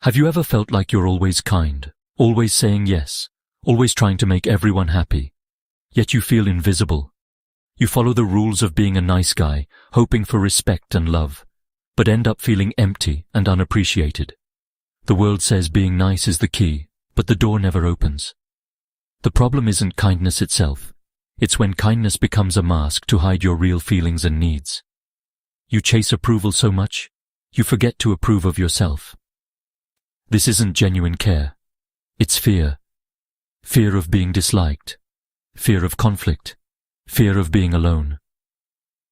Have you ever felt like you're always kind, always saying yes, always trying to make everyone happy, yet you feel invisible? You follow the rules of being a nice guy, hoping for respect and love, but end up feeling empty and unappreciated. The world says being nice is the key, but the door never opens. The problem isn't kindness itself. It's when kindness becomes a mask to hide your real feelings and needs. You chase approval so much, you forget to approve of yourself. This isn't genuine care. It's fear. Fear of being disliked. Fear of conflict. Fear of being alone.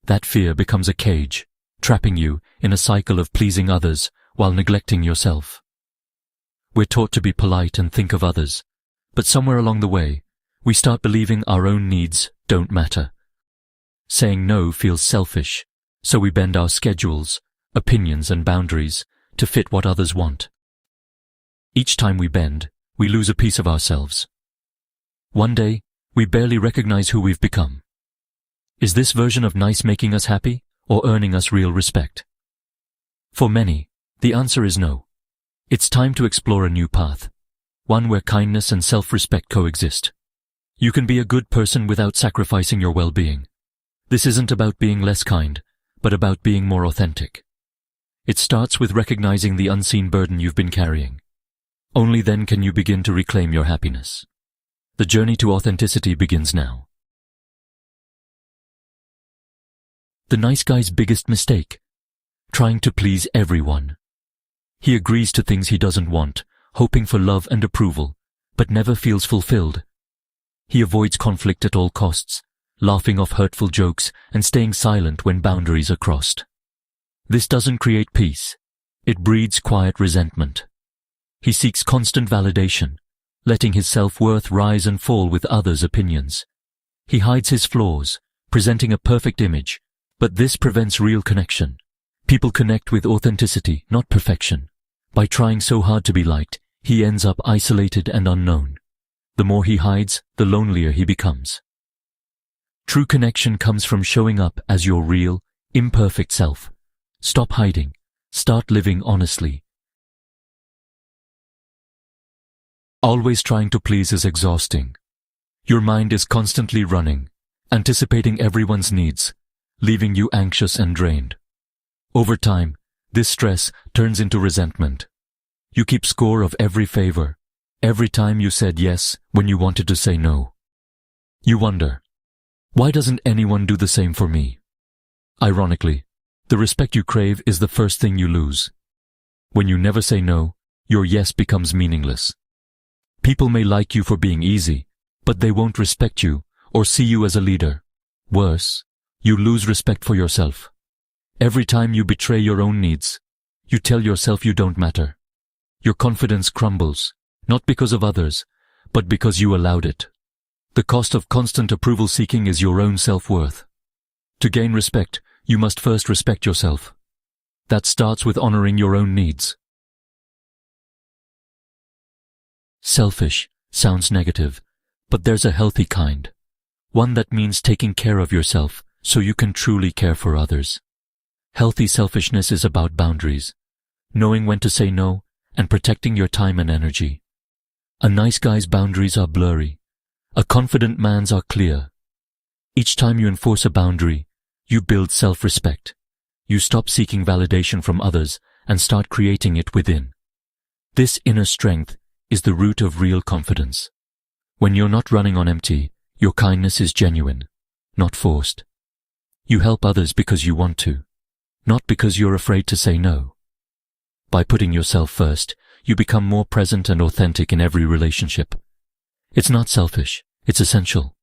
That fear becomes a cage, trapping you in a cycle of pleasing others while neglecting yourself. We're taught to be polite and think of others, but somewhere along the way, we start believing our own needs don't matter. Saying no feels selfish, so we bend our schedules, opinions and boundaries to fit what others want. Each time we bend, we lose a piece of ourselves. One day, we barely recognize who we've become. Is this version of nice making us happy or earning us real respect? For many, the answer is no. It's time to explore a new path, one where kindness and self-respect coexist. You can be a good person without sacrificing your well-being. This isn't about being less kind, but about being more authentic. It starts with recognizing the unseen burden you've been carrying. Only then can you begin to reclaim your happiness. The journey to authenticity begins now. The nice guy's biggest mistake: trying to please everyone. He agrees to things he doesn't want, hoping for love and approval, but never feels fulfilled. He avoids conflict at all costs, laughing off hurtful jokes and staying silent when boundaries are crossed. This doesn't create peace. It breeds quiet resentment. He seeks constant validation, letting his self-worth rise and fall with others' opinions. He hides his flaws, presenting a perfect image, but this prevents real connection. People connect with authenticity, not perfection. By trying so hard to be liked, he ends up isolated and unknown. The more he hides, the lonelier he becomes. True connection comes from showing up as your real, imperfect self. Stop hiding. Start living honestly. Always trying to please is exhausting. Your mind is constantly running, anticipating everyone's needs, leaving you anxious and drained. Over time, this stress turns into resentment. You keep score of every favor, every time you said yes when you wanted to say no. You wonder, why doesn't anyone do the same for me? Ironically, the respect you crave is the first thing you lose. When you never say no, your yes becomes meaningless. People may like you for being easy, but they won't respect you or see you as a leader. Worse, you lose respect for yourself. Every time you betray your own needs, you tell yourself you don't matter. Your confidence crumbles, not because of others, but because you allowed it. The cost of constant approval seeking is your own self-worth. To gain respect, you must first respect yourself. That starts with honoring your own needs. Selfish sounds negative, but there's a healthy kind. One that means taking care of yourself so you can truly care for others. Healthy selfishness is about boundaries, knowing when to say no and protecting your time and energy. A nice guy's boundaries are blurry. A confident man's are clear. Each time you enforce a boundary, you build self-respect. You stop seeking validation from others and start creating it within. This inner strength is the root of real confidence. When you're not running on empty, your kindness is genuine, not forced. You help others because you want to, not because you're afraid to say no. By putting yourself first, you become more present and authentic in every relationship. It's not selfish, it's essential.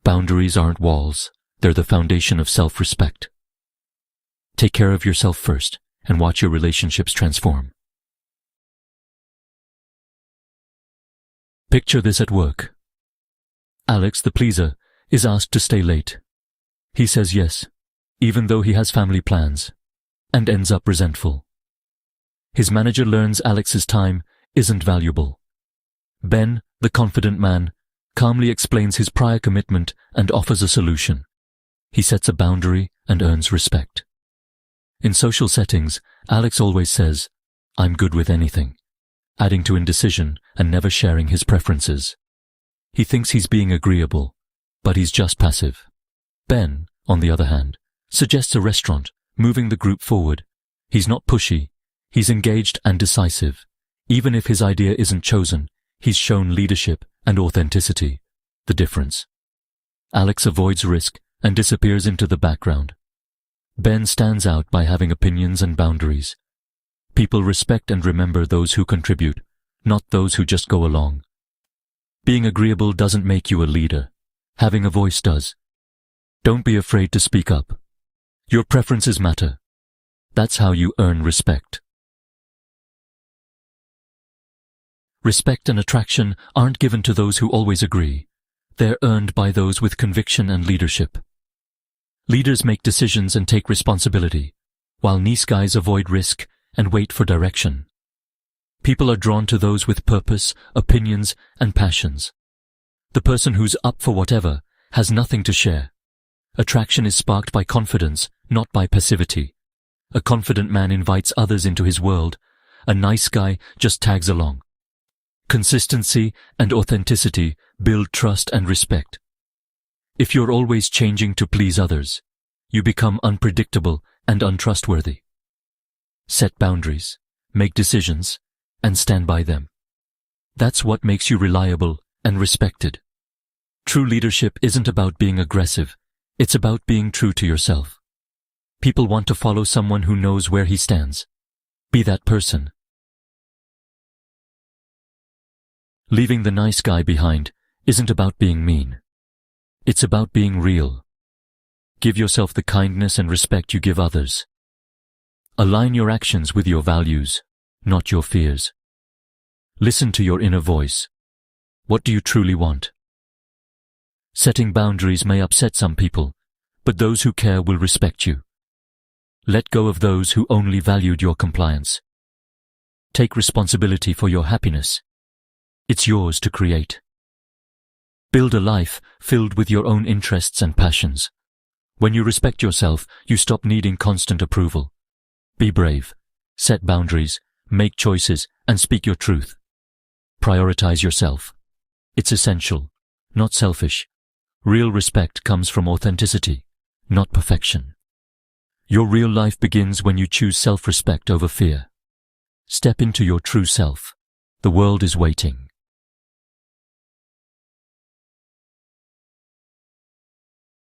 Boundaries aren't walls, they're the foundation of self-respect. Take care of yourself first and watch your relationships transform. Picture this at work. Alex, the pleaser, is asked to stay late. He says yes, even though he has family plans, and ends up resentful. His manager learns Alex's time isn't valuable. Ben, the confident man, calmly explains his prior commitment and offers a solution. He sets a boundary and earns respect. In social settings, Alex always says, "I'm good with anything," adding to indecision and never sharing his preferences. He thinks he's being agreeable, but he's just passive. Ben, on the other hand, suggests a restaurant, moving the group forward. He's not pushy, he's engaged and decisive. Even if his idea isn't chosen, he's shown leadership and authenticity. The difference. Alex avoids risk and disappears into the background. Ben stands out by having opinions and boundaries. People respect and remember those who contribute, not those who just go along. Being agreeable doesn't make you a leader. Having a voice does. Don't be afraid to speak up. Your preferences matter. That's how you earn respect. Respect and attraction aren't given to those who always agree. They're earned by those with conviction and leadership. Leaders make decisions and take responsibility, while nice guys avoid risk and wait for direction. People are drawn to those with purpose, opinions, and passions. The person who's up for whatever has nothing to share. Attraction is sparked by confidence, not by passivity. A confident man invites others into his world. A nice guy just tags along. Consistency and authenticity build trust and respect. If you're always changing to please others, you become unpredictable and untrustworthy. Set boundaries, make decisions, and stand by them. That's what makes you reliable and respected. True leadership isn't about being aggressive, it's about being true to yourself. People want to follow someone who knows where he stands. Be that person. Leaving the nice guy behind isn't about being mean. It's about being real. Give yourself the kindness and respect you give others. Align your actions with your values, not your fears. Listen to your inner voice. What do you truly want? Setting boundaries may upset some people, but those who care will respect you. Let go of those who only valued your compliance. Take responsibility for your happiness. It's yours to create. Build a life filled with your own interests and passions. When you respect yourself, you stop needing constant approval. Be brave. Set boundaries, make choices, and speak your truth. Prioritize yourself. It's essential, not selfish. Real respect comes from authenticity, not perfection. Your real life begins when you choose self-respect over fear. Step into your true self. The world is waiting.